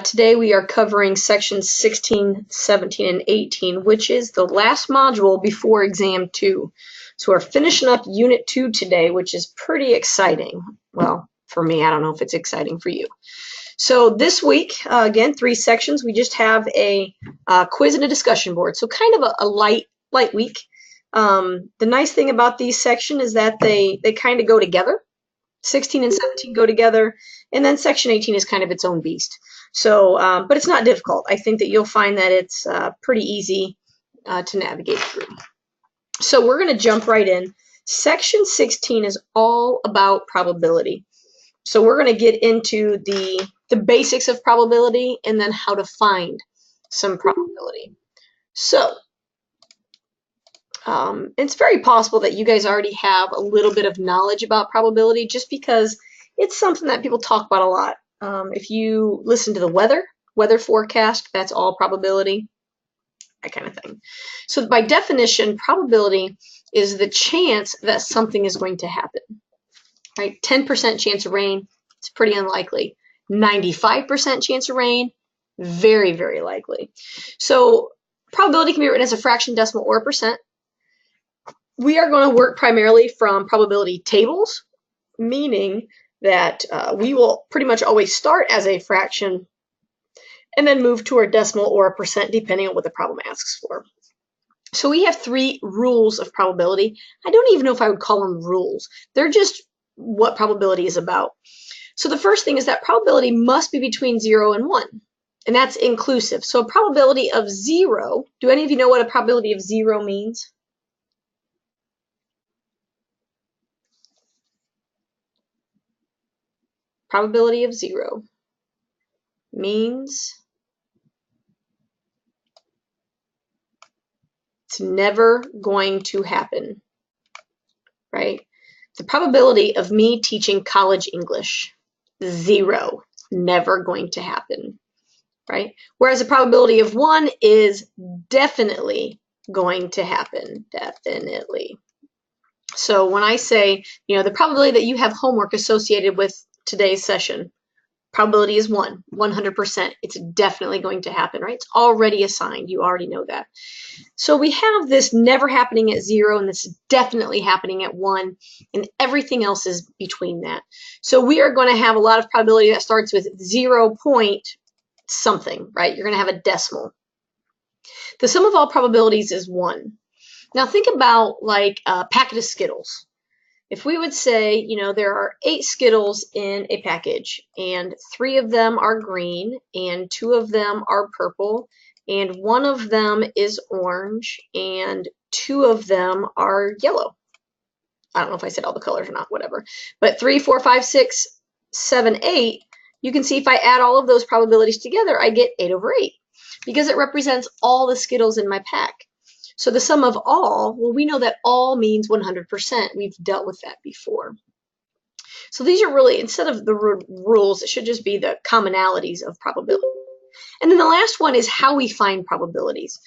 Today we are covering sections 16, 17, and 18, which is the last module before exam 2. So we're finishing up unit 2 today, which is pretty exciting. Well, for me, I don't know if it's exciting for you. So this week, again, 3 sections. We just have a quiz and a discussion board. So kind of a light week. The nice thing about these sections is that they kind of go together. 16 and 17 go together, and then section 18 is kind of its own beast. So, but it's not difficult. I think that you'll find that it's pretty easy to navigate through. So we're going to jump right in. Section 16 is all about probability. So we're going to get into the basics of probability and then how to find some probability. So it's very possible that you guys already have a little bit of knowledge about probability just because it's something that people talk about a lot. If you listen to the weather forecast, that's all probability, that kind of thing. So by definition, probability is the chance that something is going to happen, right? 10% chance of rain, it's pretty unlikely. 95% chance of rain, very, very likely. So probability can be written as a fraction, decimal, or a percent. We are going to work primarily from probability tables, meaning that we will pretty much always start as a fraction and then move to a decimal or a percent depending on what the problem asks for. So we have 3 rules of probability. I don't even know if I would call them rules. They're just what probability is about. So the first thing is that probability must be between 0 and 1, and that's inclusive. So a probability of 0, do any of you know what a probability of 0 means? Probability of 0 means it's never going to happen, right? The probability of me teaching college English, 0, never going to happen, right? Whereas the probability of 1 is definitely going to happen, definitely. So when I say, the probability that you have homework associated with today's session, probability is 100%. It's definitely going to happen, right? It's already assigned. You already know that. So we have this never happening at 0 and this definitely happening at 1, and everything else is between that. So we are going to have a lot of probability that starts with 0 point something, right? You're going to have a decimal. The sum of all probabilities is 1. Now think about like a packet of Skittles. If we would say, there are 8 Skittles in a package, and 3 of them are green, and 2 of them are purple, and 1 of them is orange, and 2 of them are yellow. I don't know if I said all the colors or not, whatever. But 3, 4, 5, 6, 7, 8, you can see if I add all of those probabilities together, I get 8 over 8, because it represents all the Skittles in my pack. So the sum of all, well, we know that all means 100%. We've dealt with that before. So these are really, instead of the rules, it should just be the commonalities of probability. And then the last one is how we find probabilities.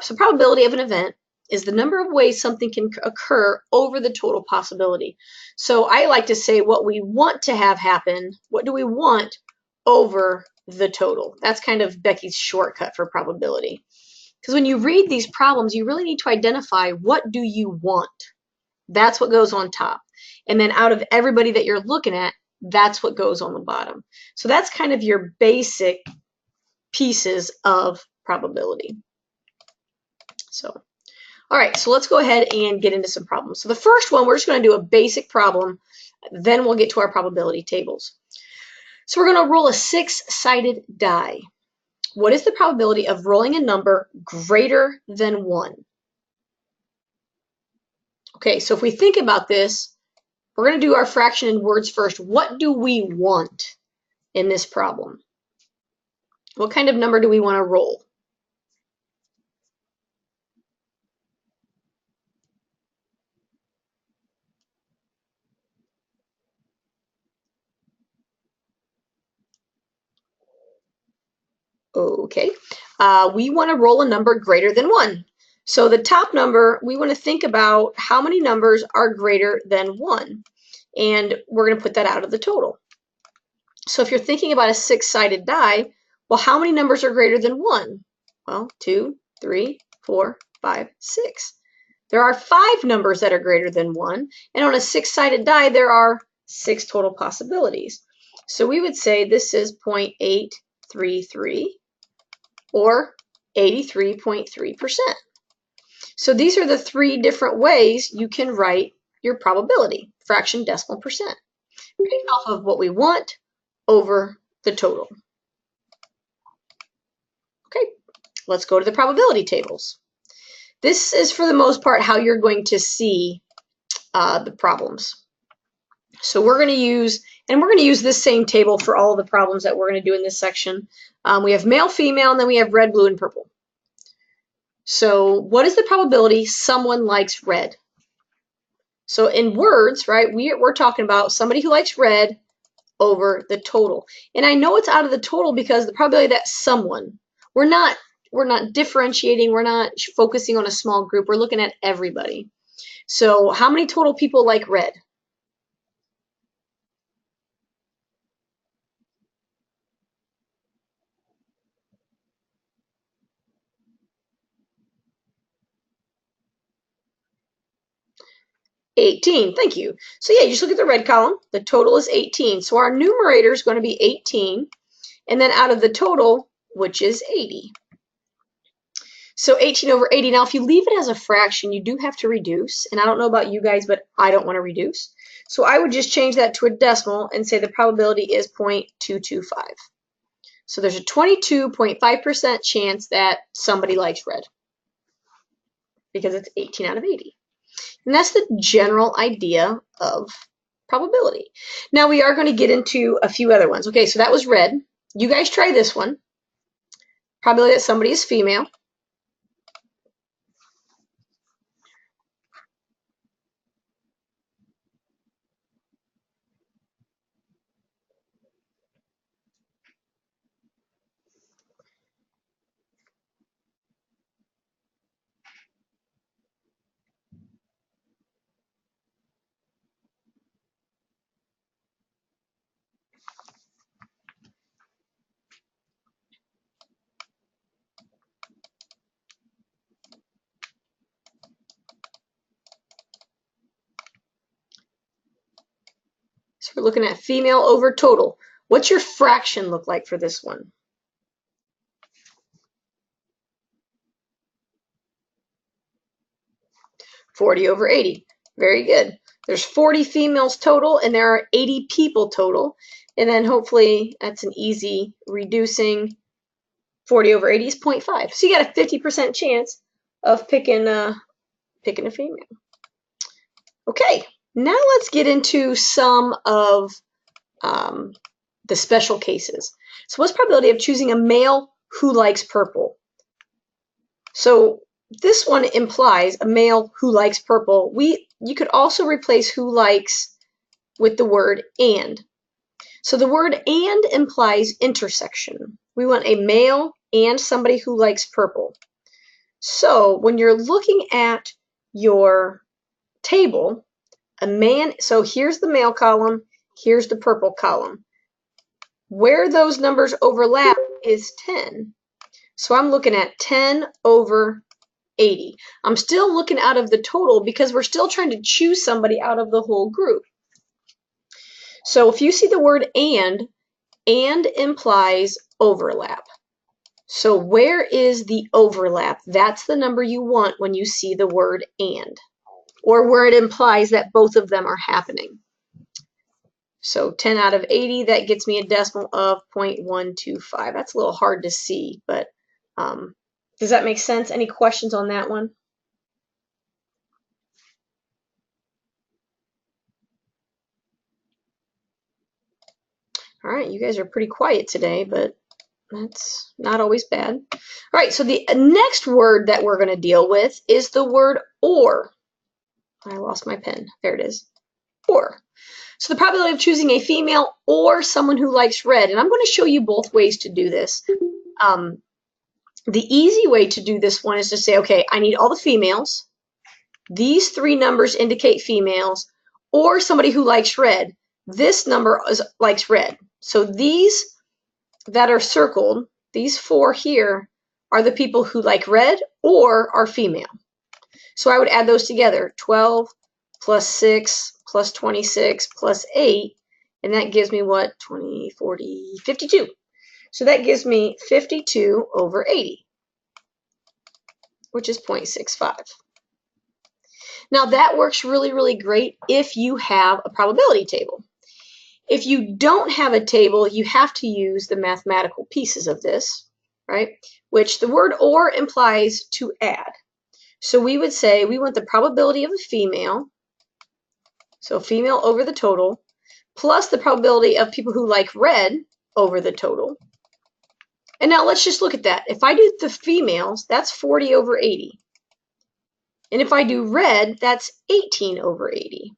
So probability of an event is the number of ways something can occur over the total possibility. So I like to say what we want to have happen, what do we want over the total? That's kind of Becky's shortcut for probability. Because when you read these problems, you really need to identify what do you want. That's what goes on top. And then out of everybody that you're looking at, that's what goes on the bottom. So that's kind of your basic pieces of probability. So, all right, so let's go ahead and get into some problems. So the first one, we're just going to do a basic problem, then we'll get to our probability tables. So we're going to roll a 6-sided die. What is the probability of rolling a number greater than 1? Okay, so if we think about this, we're going to do our fraction in words first. What do we want in this problem? What kind of number do we want to roll? Okay, we want to roll a number greater than 1. So the top number, we want to think about how many numbers are greater than 1. And we're going to put that out of the total. So if you're thinking about a 6-sided die, Well, how many numbers are greater than 1? Well, 2, 3, 4, 5, 6. There are 5 numbers that are greater than 1, and on a 6-sided die, there are 6 total possibilities. So we would say this is 0.833 or 83.3%. So these are the 3 different ways you can write your probability, fraction, decimal, percent, based off of what we want over the total. Okay, let's go to the probability tables. This is, for the most part, how you're going to see the problems. So we're going to use, and we're going to use this same table for all of the problems that we're going to do in this section. We have male, female, and then we have red, blue, and purple. So what is the probability someone likes red? So in words, right, we're talking about somebody who likes red over the total. And I know it's out of the total because the probability that someone, we're not differentiating, we're not focusing on a small group, we're looking at everybody. So how many total people like red? $18, thank you. So yeah, you just look at the red column, the total is 18. So our numerator is going to be 18, and then out of the total, which is 80. So 18 over 80. Now, if you leave it as a fraction, you do have to reduce. And I don't know about you guys, but I don't want to reduce. So I would just change that to a decimal and say the probability is 0.225. So there's a 22.5% chance that somebody likes red because it's 18 out of 80. And that's the general idea of probability. Now we are going to get into a few other ones. Okay, so that was red. You guys try this one. Probability that somebody is female. So we're looking at female over total. What's your fraction look like for this one? $40 over 80. Very good. There's 40 females total, and there are 80 people total. And then hopefully that's an easy reducing. 40 over 80 is 0.5. So you got a 50% chance of picking a female. Okay, now let's get into some of the special cases. So what's the probability of choosing a male who likes purple? So this one implies a male who likes purple. You could also replace who likes with the word and. So the word and implies intersection. We want a male and somebody who likes purple. So when you're looking at your table, so here's the male column, here's the purple column. Where those numbers overlap is 10. So I'm looking at 10 over 80. I'm still looking out of the total because we're still trying to choose somebody out of the whole group. So if you see the word and implies overlap. So where is the overlap? That's the number you want when you see the word and, or where it implies that both of them are happening. So 10 out of 80, that gets me a decimal of 0.125. That's a little hard to see, but does that make sense? Any questions on that one? All right, you guys are pretty quiet today, but that's not always bad. All right, so the next word that we're going to deal with is the word or. I lost my pen. There it is. Or. So the probability of choosing a female or someone who likes red, and I'm going to show you both ways to do this. The easy way to do this one is to say, okay, I need all the females. These 3 numbers indicate females, or somebody who likes red. This number likes red. So these that are circled these 4 here are the people who like red or are female. So I would add those together, 12 plus 6 plus 26 plus 8, and that gives me what? 20, 40, 52. So that gives me 52 over 80, which is 0.65. Now that works really, really great if you have a probability table. If you don't have a table, you have to use the mathematical pieces of this, right? Which the word or implies to add. So we would say we want the probability of a female, so female over the total, plus the probability of people who like red over the total. And now let's just look at that. If I do the females, that's 40 over 80. And if I do red, that's 18 over 80.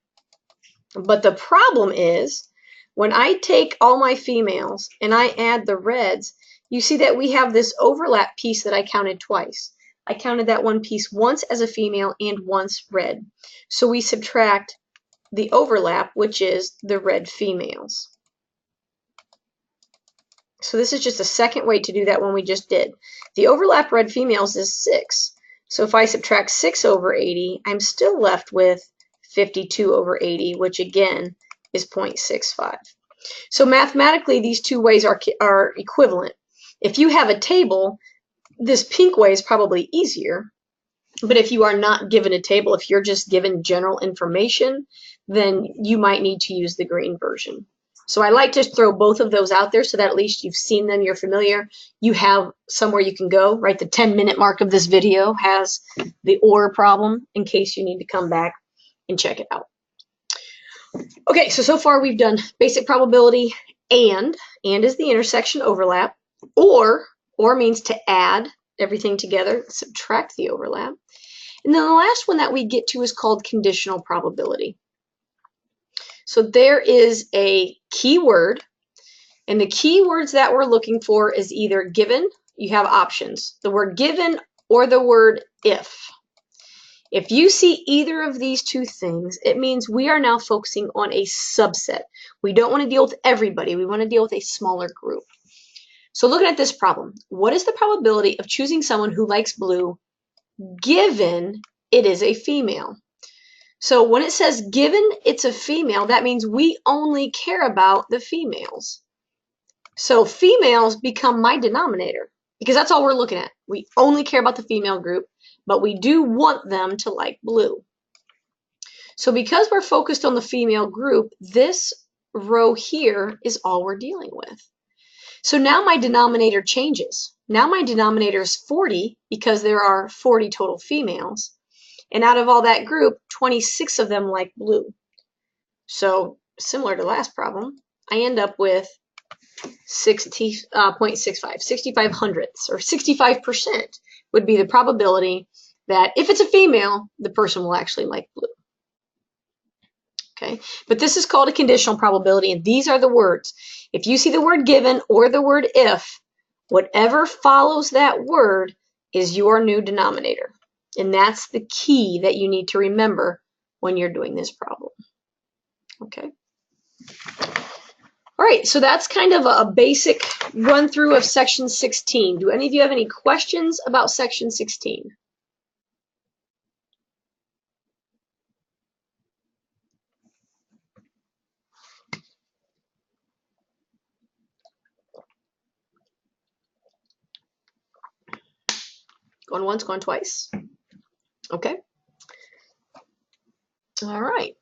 But the problem is, when I take all my females and I add the reds, you see that we have this overlap piece that I counted twice. I counted that one piece once as a female and once red. So we subtract the overlap, which is the red females. So this is just a second way to do that one we just did. The overlap red females is 6. So if I subtract 6 over 80, I'm still left with 52 over 80, which again is 0.65. So mathematically, these two ways are equivalent. If you have a table, this pink way is probably easier. But if you are not given a table, if you're just given general information, then you might need to use the green version. So I like to throw both of those out there so that at least you've seen them, you're familiar, you have somewhere you can go, right? The 10-minute mark of this video has the OR problem in case you need to come back and check it out. Okay, so far we've done basic probability and is the intersection overlap, or means to add everything together, subtract the overlap. And then the last one that we get to is called conditional probability. So there is a keyword, and the keywords that we're looking for is either given, you have options, the word given or the word if. If you see either of these two things, it means we are now focusing on a subset. We don't want to deal with everybody. We want to deal with a smaller group. So looking at this problem, what is the probability of choosing someone who likes blue given it is a female? So when it says given it's a female, that means we only care about the females. So females become my denominator because that's all we're looking at. We only care about the female group, but we do want them to like blue. So because we're focused on the female group, this row here is all we're dealing with. So now my denominator changes. Now my denominator is 40 because there are 40 total females. And out of all that group, 26 of them like blue. So similar to last problem, I end up with 0.65, 65 hundredths, or 65% would be the probability that if it's a female, the person will actually like blue. Okay, but this is called a conditional probability, and these are the words. If you see the word given or the word if, whatever follows that word is your new denominator. And that's the key that you need to remember when you're doing this problem. Okay. All right, so that's kind of a basic run through of section 16. Do any of you have any questions about section 16? Going once, going twice. Okay. All right.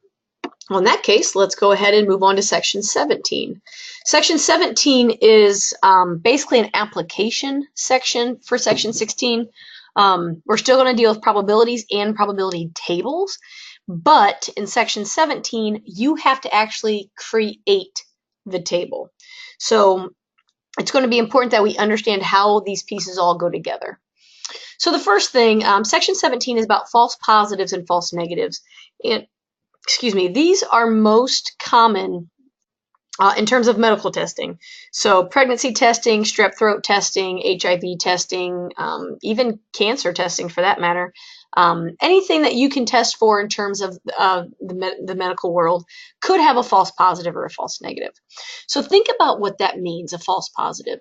Well, in that case, let's go ahead and move on to section 17. Section 17 is basically an application section for section 16. We're still going to deal with probabilities and probability tables, but in section 17, you have to actually create the table. So it's going to be important that we understand how these pieces all go together. So the first thing, section 17 is about false positives and false negatives. And excuse me, these are most common in terms of medical testing. So pregnancy testing, strep throat testing, HIV testing, even cancer testing for that matter. Anything that you can test for in terms of the medical world could have a false positive or a false negative. So think about what that means, a false positive.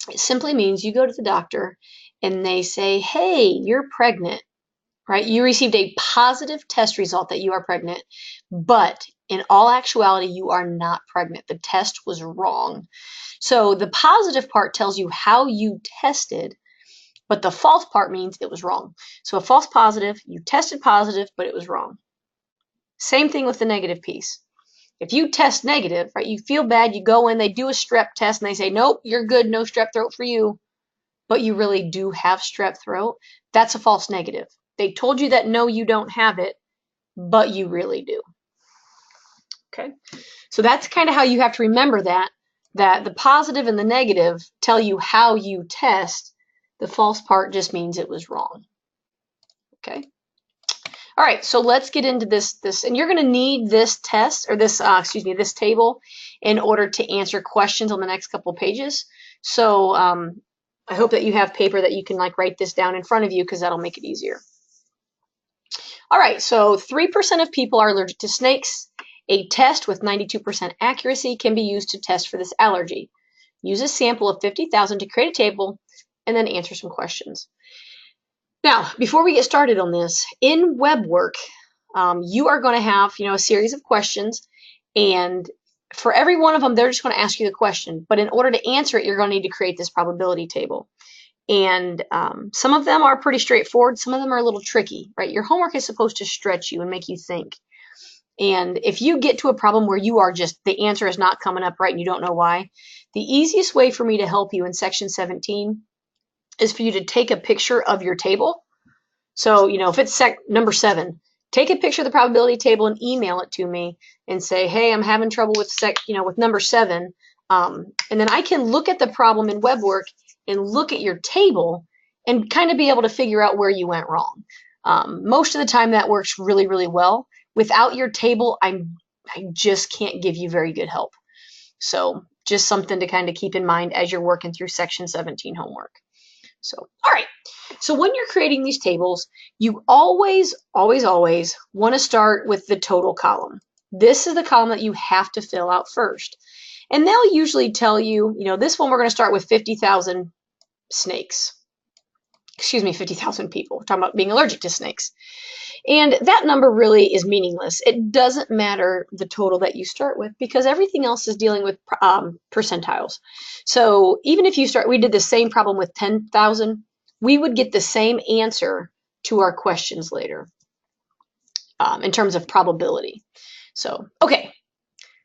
It simply means you go to the doctor and they say, hey, you're pregnant, right? You received a positive test result that you are pregnant, but in all actuality, you are not pregnant. The test was wrong. So the positive part tells you how you tested, but the false part means it was wrong. So a false positive, you tested positive, but it was wrong. Same thing with the negative piece. If you test negative, right, you feel bad, you go in, they do a strep test, and they say, nope, you're good, no strep throat for you, but you really do have strep throat, that's a false negative. They told you that no, you don't have it, but you really do. Okay, so that's kind of how you have to remember that the positive and the negative tell you how you test. The false part just means it was wrong. Okay. All right, so let's get into this, and you're going to need this test, or this, this table in order to answer questions on the next couple of pages. So I hope that you have paper that you can like write this down in front of you, because that'll make it easier. All right, so 3% of people are allergic to snakes. A test with 92% accuracy can be used to test for this allergy. Use a sample of 50,000 to create a table and then answer some questions. Now, before we get started on this, in web work, you are going to have, a series of questions, and for every one of them, they're just going to ask you the question. But in order to answer it, you're going to need to create this probability table. And some of them are pretty straightforward. Some of them are a little tricky, right? Your homework is supposed to stretch you and make you think. And if you get to a problem where you are just, the answer is not coming up right and you don't know why, the easiest way for me to help you in section 17 is for you to take a picture of your table. So, if it's number 7, take a picture of the probability table and email it to me and say, hey, I'm having trouble with with number 7. And then I can look at the problem in web work and look at your table and kind of be able to figure out where you went wrong. Most of the time that works really, really well. Without your table, I just can't give you very good help. So just something to kind of keep in mind as you're working through section 17 homework. So, all right. So when you're creating these tables, you always, always, always want to start with the total column. This is the column that you have to fill out first. And they'll usually tell you, this one we're going to start with 50,000 snakes. Excuse me, 50,000 people. We're talking about being allergic to snakes. And that number really is meaningless. It doesn't matter the total that you start with, because everything else is dealing with percentiles. So even if we did the same problem with 10,000, we would get the same answer to our questions later in terms of probability. So, okay,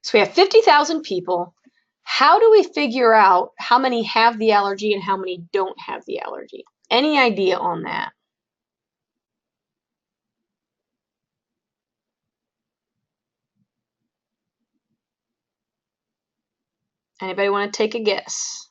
so we have 50,000 people. How do we figure out how many have the allergy and how many don't have the allergy? Any idea on that? Anybody want to take a guess?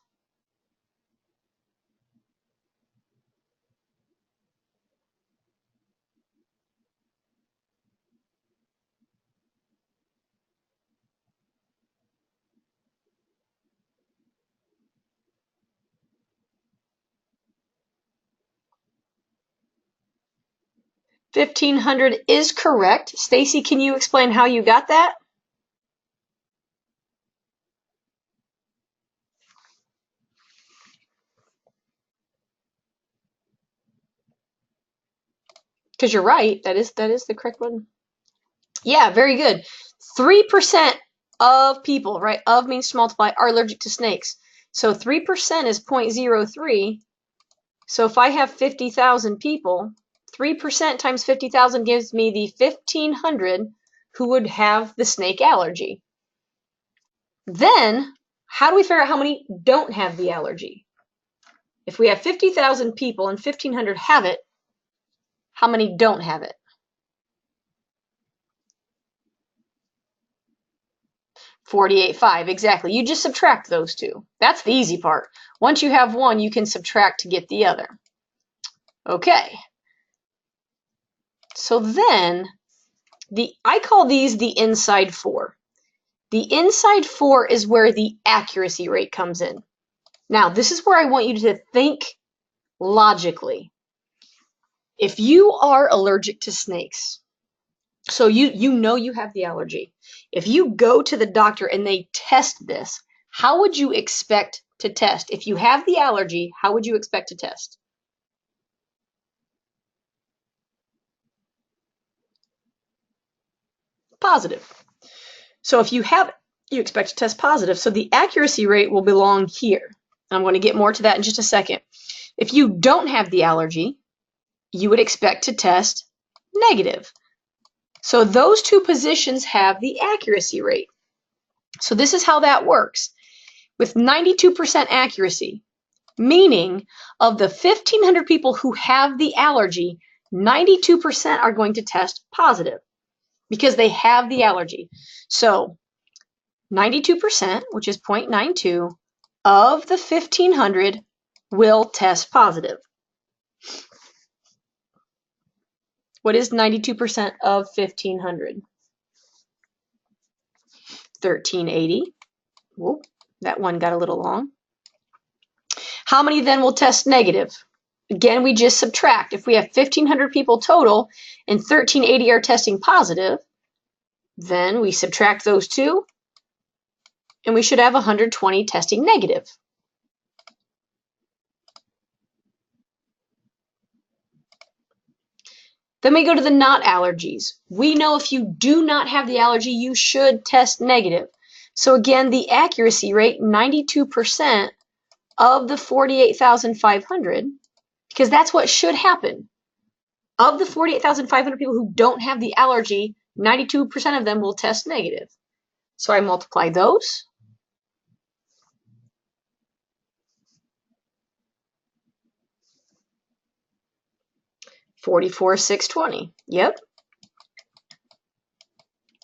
$1,500 is correct. Stacy, can you explain how you got that? Because you're right. That is the correct one. Yeah, very good. 3% of people, right? Of means to multiply, are allergic to snakes. So 3% is 0.03. So if I have 50,000 people, 3% times 50,000 gives me the 1,500 who would have the snake allergy. Then, how do we figure out how many don't have the allergy? If we have 50,000 people and 1,500 have it, how many don't have it? 48.5, exactly. You just subtract those two. That's the easy part. Once you have one, you can subtract to get the other. Okay. So then, I call these the inside 4. The inside 4 is where the accuracy rate comes in. Now, this is where I want you to think logically. If you are allergic to snakes, so you know you have the allergy. If you go to the doctor and they test this, how would you expect to test? If you have the allergy, how would you expect to test? Positive. So if you have it, you expect to test positive. So the accuracy rate will belong here. I'm going to get more to that in just a second. If you don't have the allergy, you would expect to test negative. So those two positions have the accuracy rate. So this is how that works. With 92% accuracy, meaning of the 1,500 people who have the allergy, 92% are going to test positive because they have the allergy. So 92%, which is 0.92, of the 1,500 will test positive. What is 92% of 1,500? 1,380. Whoop, that one got a little long. How many then will test negative? Again, we just subtract. If we have 1,500 people total and 1,380 are testing positive, then we subtract those two, and we should have 120 testing negative. Then we go to the not allergies. We know if you do not have the allergy, you should test negative. So again, the accuracy rate, 92% of the 48,500, because that's what should happen. Of the 48,500 people who don't have the allergy, 92% of them will test negative. So I multiply those. $44,620. Yep.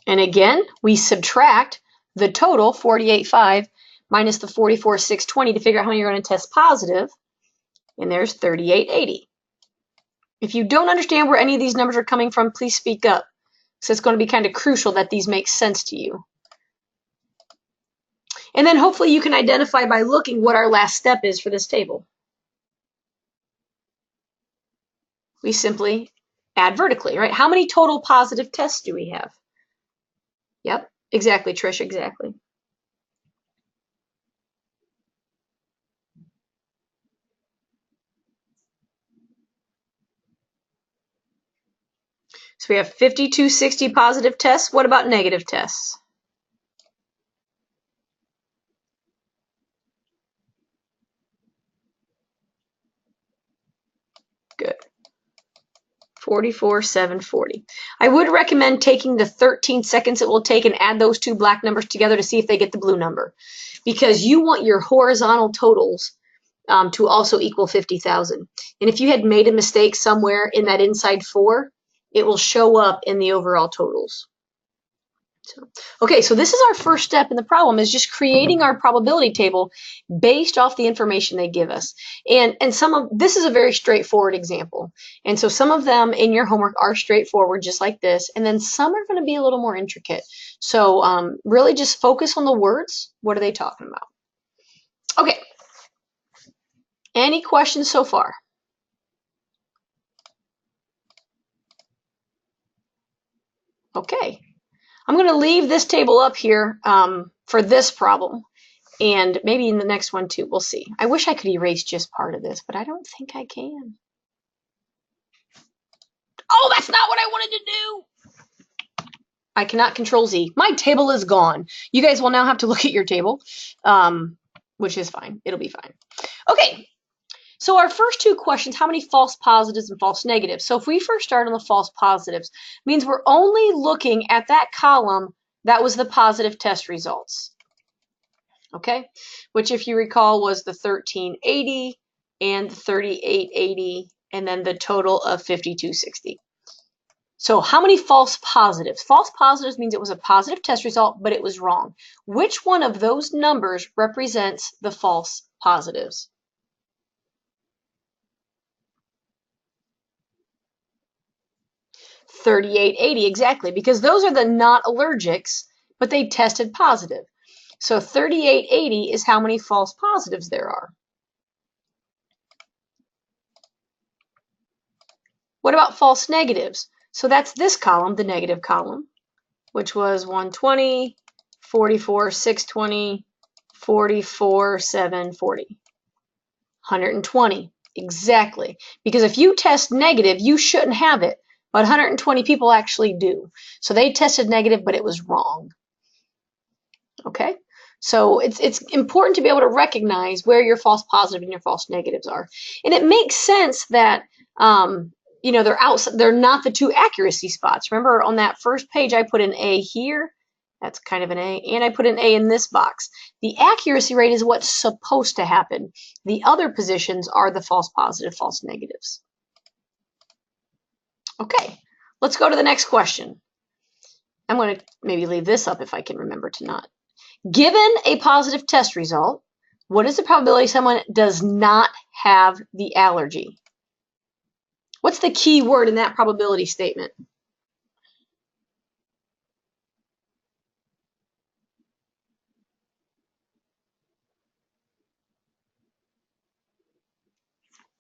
And again, we subtract the total 48,500 minus the 44,620 to figure out how many you're going to test positive. And there's 3,880. If you don't understand where any of these numbers are coming from, please speak up. So it's going to be kind of crucial that these make sense to you. And then hopefully you can identify by looking what our last step is for this table. We simply add vertically, right? How many total positive tests do we have? Yep, exactly, Trish, exactly. So we have 5,260 positive tests. What about negative tests? Good. 44,740. I would recommend taking the 13 seconds it will take and add those two black numbers together to see if they get the blue number, because you want your horizontal totals to also equal 50,000. And if you had made a mistake somewhere in that inside 4, it will show up in the overall totals. Okay, so this is our first step in the problem, is just creating our probability table based off the information they give us. And this is a very straightforward example. And so some of them in your homework are straightforward, just like this. And then some are going to be a little more intricate. So really just focus on the words. What are they talking about? Okay. Any questions so far? Okay. I'm going to leave this table up here for this problem, and maybe in the next one too. We'll see. I wish I could erase just part of this, but I don't think I can. Oh, that's not what I wanted to do. I cannot Control Z. My table is gone. You guys will now have to look at your table, which is fine. It'll be fine. Okay. So our first two questions, how many false positives and false negatives? So if we first start on the false positives, means we're only looking at that column that was the positive test results. Okay, which if you recall was the 1,380 and the 3,880 and then the total of 5,260. So how many false positives? False positives means it was a positive test result, but it was wrong. Which one of those numbers represents the false positives? $3,880, exactly, because those are the not allergics, but they tested positive. So 3,880 is how many false positives there are. What about false negatives? So that's this column, the negative column, which was 120, 44, 620, 44, 7, 40. 120. Exactly. Because if you test negative, you shouldn't have it. But 120 people actually do. So they tested negative, but it was wrong. Okay? So it's important to be able to recognize where your false positive and your false negatives are. And it makes sense that you know, they're not the two accuracy spots. Remember on that first page I put an A here. That's kind of an A. And I put an A in this box. The accuracy rate is what's supposed to happen. The other positions are the false positive, false negatives. Okay, let's go to the next question. I'm going to maybe leave this up if I can remember to not. Given a positive test result, what is the probability someone does not have the allergy? What's the key word in that probability statement?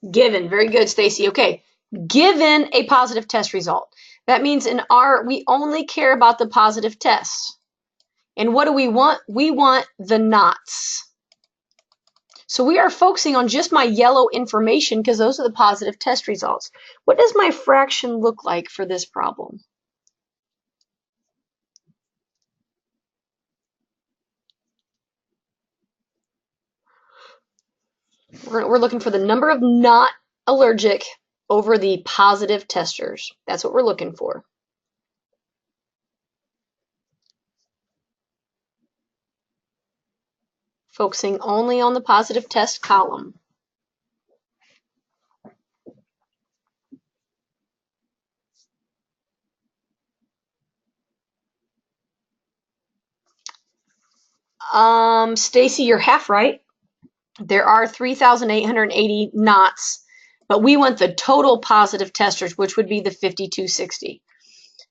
Given. Very good, Stacy. Okay. Given a positive test result. That means in our, we only care about the positive tests. And what do we want? We want the nots. So we are focusing on just my yellow information because those are the positive test results. What does my fraction look like for this problem? We're looking for the number of not allergic over the positive testers. That's what we're looking for. Focusing only on the positive test column. Stacy, you're half right. There are 3,880 knots, but we want the total positive testers, which would be the 5,260.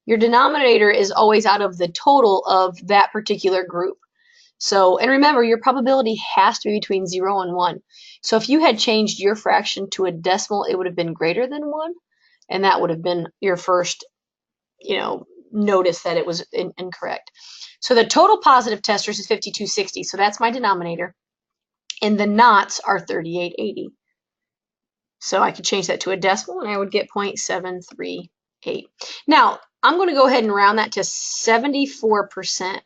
Your denominator is always out of the total of that particular group. So, and remember, your probability has to be between 0 and 1. So if you had changed your fraction to a decimal, it would have been greater than 1, and that would have been your first, you know, notice that it was incorrect. So the total positive testers is 5,260, so that's my denominator. And the knots are 3,880. So I could change that to a decimal, and I would get 0.738. Now, I'm going to go ahead and round that to 74%.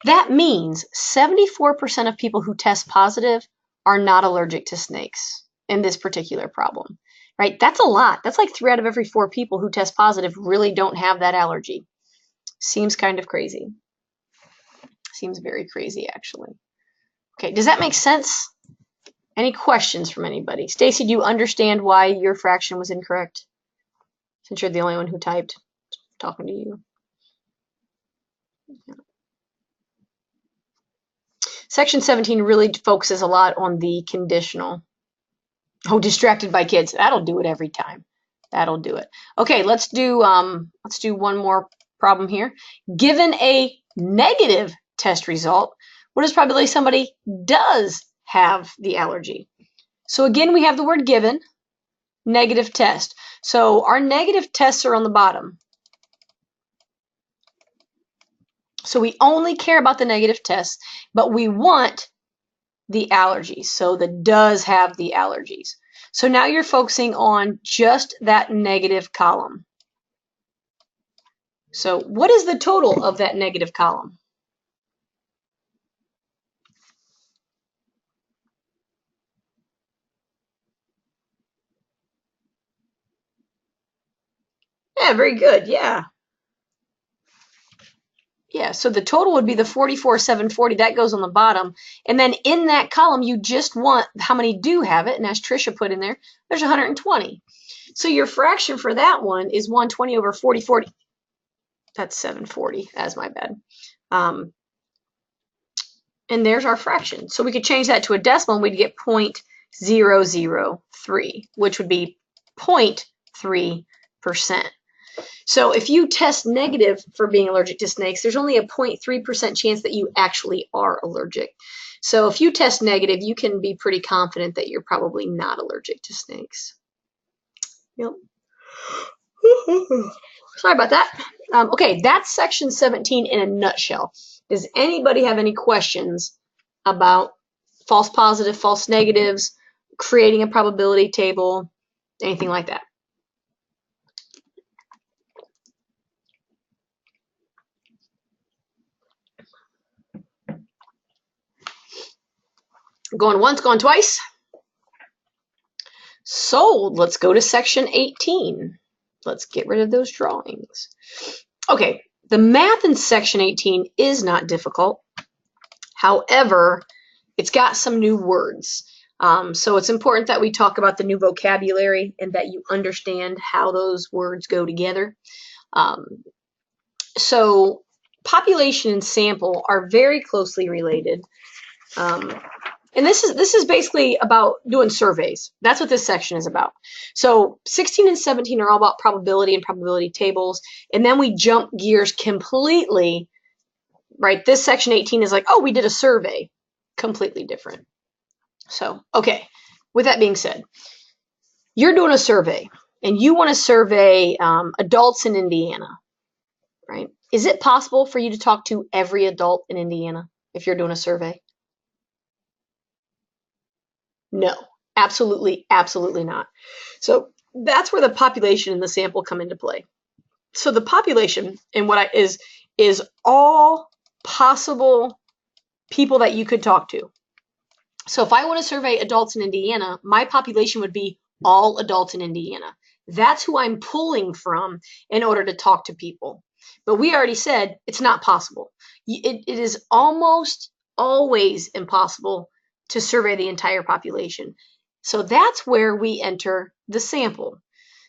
That means 74% of people who test positive are not allergic to snakes in this particular problem, right? That's a lot. That's like 3 out of every 4 people who test positive really don't have that allergy. Seems kind of crazy. Seems very crazy, actually. Okay, does that make sense? Any questions from anybody? Stacy, do you understand why your fraction was incorrect? Since you're the only one who typed, talking to you. Yeah. Section 17 really focuses a lot on the conditional. Oh, distracted by kids. That'll do it every time. That'll do it. Okay, let's do one more problem here. Given a negative test result, what is probability somebody does have the allergy? So again, we have the word given, negative test. So our negative tests are on the bottom. So we only care about the negative tests, but we want the allergies. So the does have the allergies. So now you're focusing on just that negative column. So what is the total of that negative column? Yeah, very good. Yeah. Yeah, so the total would be the 44,740. That goes on the bottom. And then in that column, you just want how many do have it. And as Trisha put in there, there's 120. So your fraction for that one is 120 over 40. That's 740. That's my bad. And there's our fraction. So we could change that to a decimal and we'd get 0.003, which would be 0.3%. So if you test negative for being allergic to snakes, there's only a 0.3% chance that you actually are allergic. So if you test negative, you can be pretty confident that you're probably not allergic to snakes. Yep. Sorry about that. Okay, that's section 17 in a nutshell. Does anybody have any questions about false positive, false negatives, creating a probability table, anything like that. Going once, going twice. Sold. Let's go to section 18. Let's get rid of those drawings. Okay, the math in section 18 is not difficult. However, it's got some new words. So it's important that we talk about the new vocabulary and that you understand how those words go together. So population and sample are very closely related. And this is basically about doing surveys. That's what this section is about. So 16 and 17 are all about probability and probability tables. And then we jump gears completely, right? This section 18 is like, oh, we did a survey. Completely different. So, okay, with that being said, you're doing a survey and you want to survey adults in Indiana, right? Is it possible for you to talk to every adult in Indiana if you're doing a survey? No, absolutely, absolutely not. So that's where the population and the sample come into play. So the population and what is all possible people that you could talk to. So if I want to survey adults in Indiana, my population would be all adults in Indiana. That's who I'm pulling from in order to talk to people. But we already said it's not possible. It is almost always impossible to survey the entire population. So that's where we enter the sample.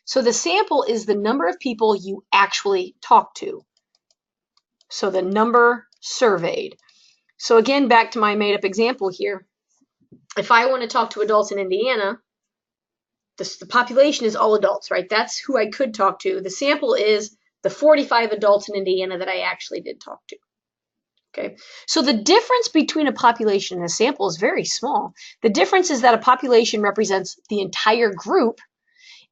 So the sample is the number of people you actually talk to. So the number surveyed. So again, back to my made up example here. If I want to talk to adults in Indiana, the population is all adults, right? That's who I could talk to. The sample is the 45 adults in Indiana that I actually did talk to. Okay, so the difference between a population and a sample is very small. The difference is that a population represents the entire group,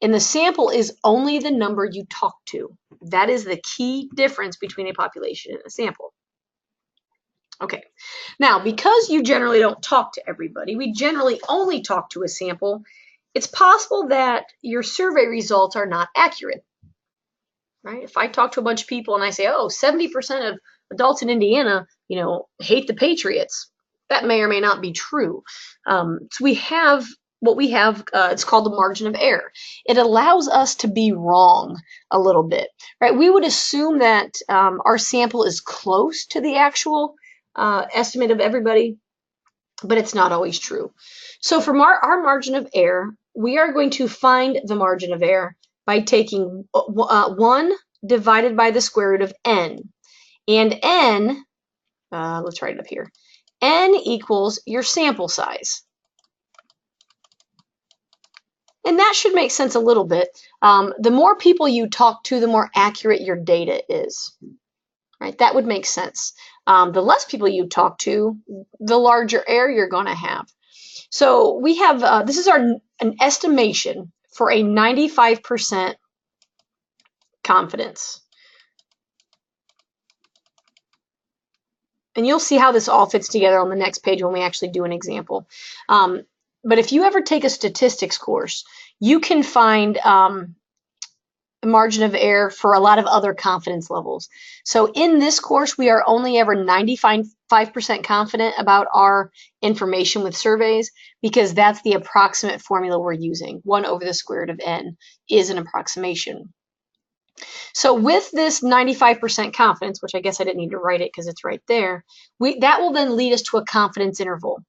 and the sample is only the number you talk to. That is the key difference between a population and a sample. Okay, now because you generally don't talk to everybody, we generally only talk to a sample, it's possible that your survey results are not accurate. Right? If I talk to a bunch of people and I say, oh, 70% of adults in Indiana, hate the Patriots, that may or may not be true. So we have what we have, it's called the margin of error. It allows us to be wrong a little bit, right? We would assume that our sample is close to the actual estimate of everybody, but it's not always true. So from our margin of error, we are going to find the margin of error by taking 1 divided by the square root of n. And n, let's write it up here, n equals your sample size. And that should make sense a little bit. The more people you talk to, the more accurate your data is. Right? That would make sense. The less people you talk to, the larger error you're going to have. So we have, this is an estimation for a 95% confidence. And you'll see how this all fits together on the next page when we actually do an example. But if you ever take a statistics course, you can find a margin of error for a lot of other confidence levels. So in this course, we are only ever 95% confident about our information with surveys because that's the approximate formula we're using. 1 over the square root of n is an approximation. So with this 95% confidence, which I guess I didn't need to write it because it's right there, that will then lead us to a confidence interval.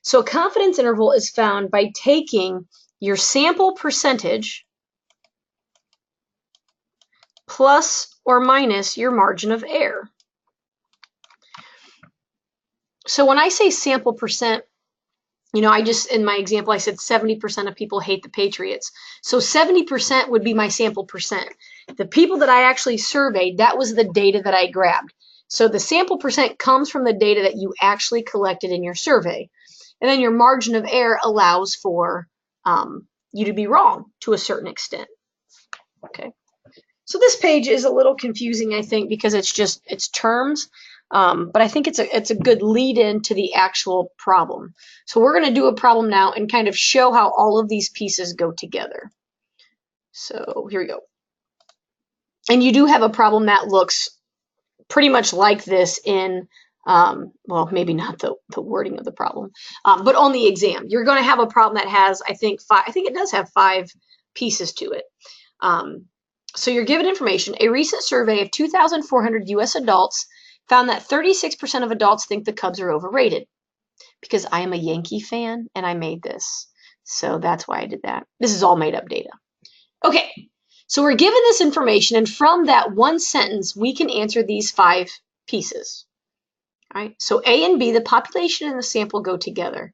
So a confidence interval is found by taking your sample percentage plus or minus your margin of error. So when I say sample percent, in my example, I said 70% of people hate the Patriots. So 70% would be my sample percent. The people that I actually surveyed, that was the data that I grabbed. So the sample percent comes from the data that you actually collected in your survey. And then your margin of error allows for you to be wrong to a certain extent. Okay. So this page is a little confusing, I think, because it's terms. But I think it's a good lead in to the actual problem. So we're going to do a problem now and kind of show how all of these pieces go together. So here we go. And you do have a problem that looks pretty much like this in, well, maybe not the wording of the problem, but on the exam. You're going to have a problem that has, I think it does have 5 pieces to it. So you're given information. A recent survey of 2,400 U.S. adults found that 36% of adults think the Cubs are overrated. Because I am a Yankee fan and I made this. So that's why I did that. This is all made up data. Okay, so we're given this information, and from that one sentence, we can answer these 5 pieces. All right, so A and B, the population and the sample go together.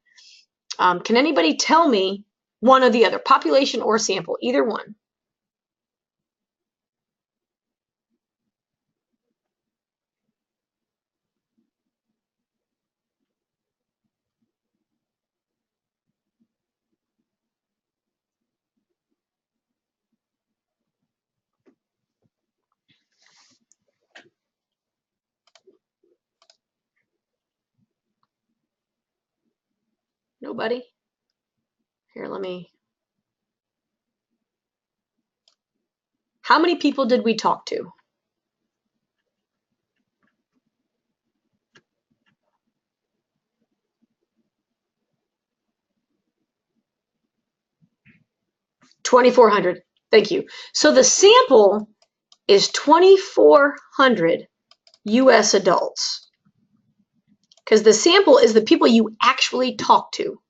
Can anybody tell me one or the other, population or sample, either one? Nobody? Here, let me. How many people did we talk to? $2,400. Thank you. So the sample is 2,400 U.S. adults, because the sample is the people you actually talk to.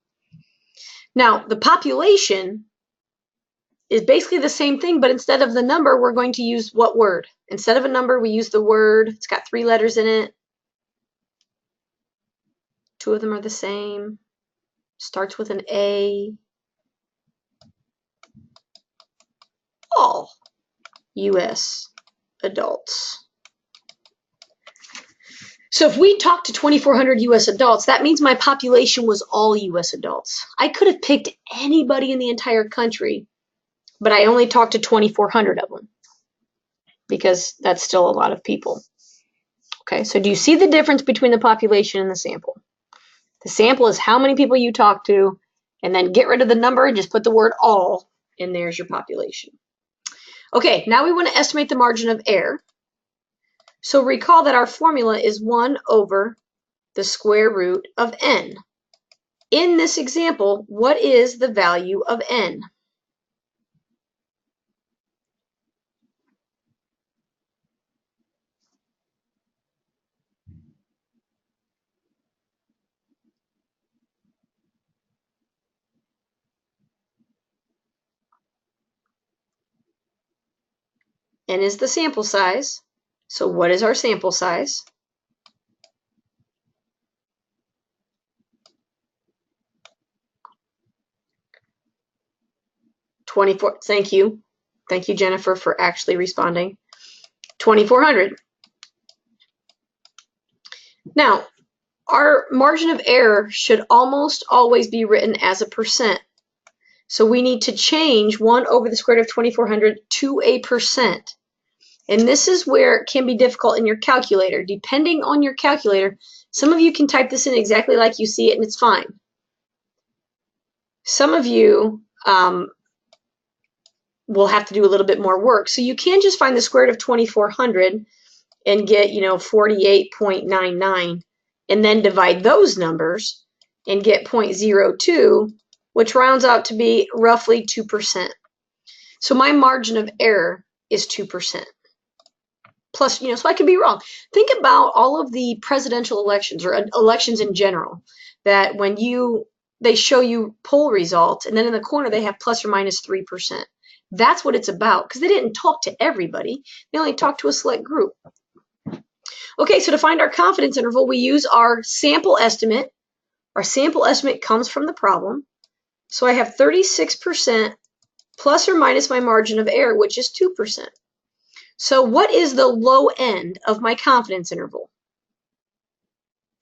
Now, the population is basically the same thing, but instead of the number, we're going to use what word? Instead of a number, we use the word. It's got 3 letters in it. 2 of them are the same. Starts with an A. All U.S. adults. So if we talked to 2,400 U.S. adults, that means my population was all U.S. adults. I could have picked anybody in the entire country, but I only talked to 2,400 of them because that's still a lot of people. Okay, so do you see the difference between the population and the sample? The sample is how many people you talk to, and then get rid of the number and just put the word all, and there's your population. Okay, now we want to estimate the margin of error. So recall that our formula is 1 over the square root of n. In this example, what is the value of n? N is the sample size. So what is our sample size? $2,400. Thank you. Thank you, Jennifer, for actually responding. 2,400. Now, our margin of error should almost always be written as a percent. So we need to change 1 over the square root of 2,400 to a percent. And this is where it can be difficult in your calculator. Depending on your calculator, some of you can type this in exactly like you see it and it's fine. Some of you will have to do a little bit more work. So you can just find the square root of 2,400 and get, 48.99 and then divide those numbers and get 0.02, which rounds out to be roughly 2%. So my margin of error is 2%. Plus, so I could be wrong. Think about all of the presidential elections or elections in general, that when they show you poll results and then in the corner they have plus or minus 3%. That's what it's about, because they didn't talk to everybody. They only talked to a select group. Okay, so to find our confidence interval, we use our sample estimate. Our sample estimate comes from the problem. So I have 36% plus or minus my margin of error, which is 2%. So what is the low end of my confidence interval?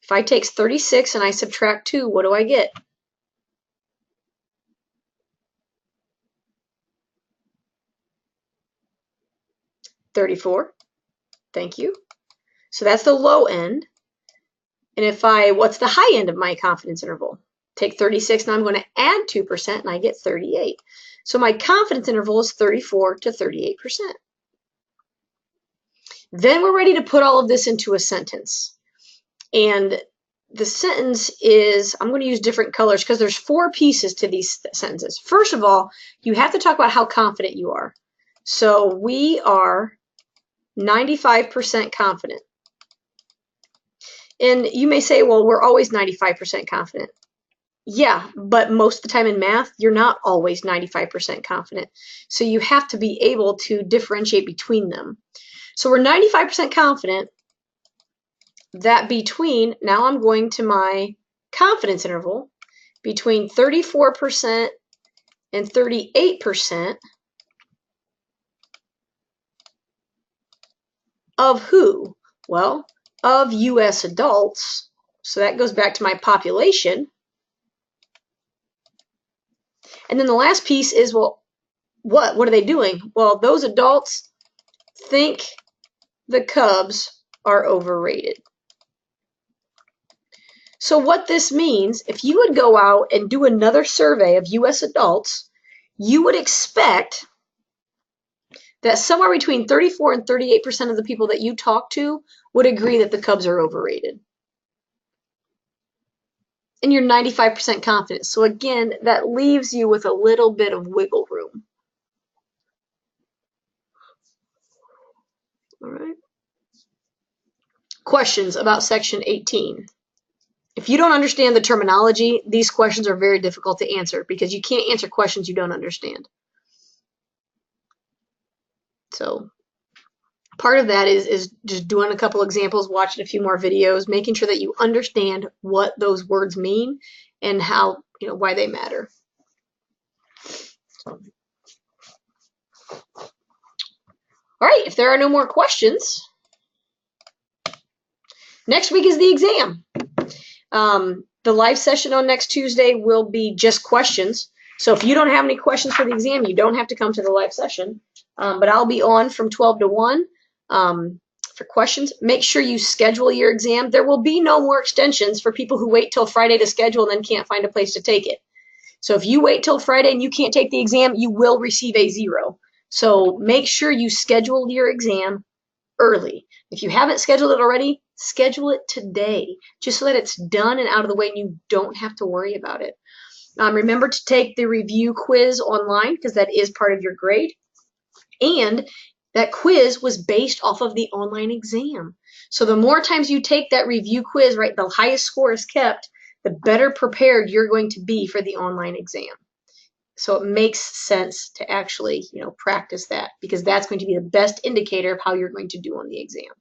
If I take 36 and I subtract 2, what do I get? 34. Thank you. So that's the low end. And what's the high end of my confidence interval? Take 36, now I'm going to add 2%, and I get 38. So my confidence interval is 34 to 38%. Then we're ready to put all of this into a sentence. And the sentence is, I'm going to use different colors because there's 4 pieces to these sentences. First of all, you have to talk about how confident you are. So we are 95% confident. And you may say, well, we're always 95% confident. Yeah, but most of the time in math, you're not always 95% confident. So you have to be able to differentiate between them. So we're 95% confident that between, now I'm going to my confidence interval, between 34% and 38% of who? Well, of US adults. So that goes back to my population. And then the last piece is, well, what are they doing? Well, those adults think the Cubs are overrated. So what this means, if you would go out and do another survey of US adults, you would expect that somewhere between 34 and 38% of the people that you talk to would agree that the Cubs are overrated. And you're 95% confident. So again, that leaves you with a little bit of wiggle room. All right. Questions about section 18. If you don't understand the terminology, these questions are very difficult to answer because you can't answer questions you don't understand. So part of that is just doing a couple examples, watching a few more videos, making sure that you understand what those words mean and how, why they matter. All right, if there are no more questions, next week is the exam. The live session on next Tuesday will be just questions. So if you don't have any questions for the exam, you don't have to come to the live session. But I'll be on from 12 to 1 for questions. Make sure you schedule your exam. There will be no more extensions for people who wait till Friday to schedule and then can't find a place to take it. So if you wait till Friday and you can't take the exam, you will receive a 0. So make sure you schedule your exam early. If you haven't scheduled it already, schedule it today, just so that it's done and out of the way and you don't have to worry about it. Remember to take the review quiz online because that is part of your grade. And that quiz was based off of the online exam. So the more times you take that review quiz, right, the highest score is kept, the better prepared you're going to be for the online exam. So it makes sense to actually, practice that because that's going to be the best indicator of how you're going to do on the exam.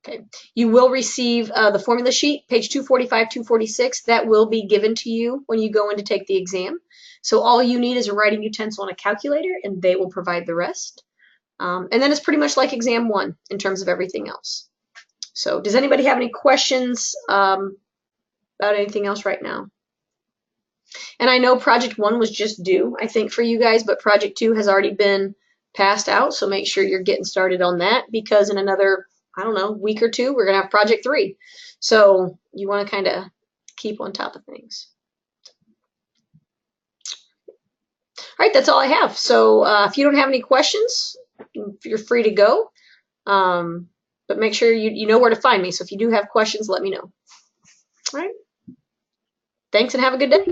Okay, you will receive the formula sheet, page 245, 246. That will be given to you when you go in to take the exam. So all you need is a writing utensil and a calculator, and they will provide the rest. And then it's pretty much like exam 1 in terms of everything else. So does anybody have any questions about anything else right now? And I know project 1 was just due, I think, for you guys, but project 2 has already been passed out. So make sure you're getting started on that because in another, I don't know, week or 2, we're going to have project 3. So you want to kind of keep on top of things. All right, that's all I have. So if you don't have any questions, you're free to go. But make sure you know where to find me. So if you do have questions, let me know. All right. Thanks and have a good day.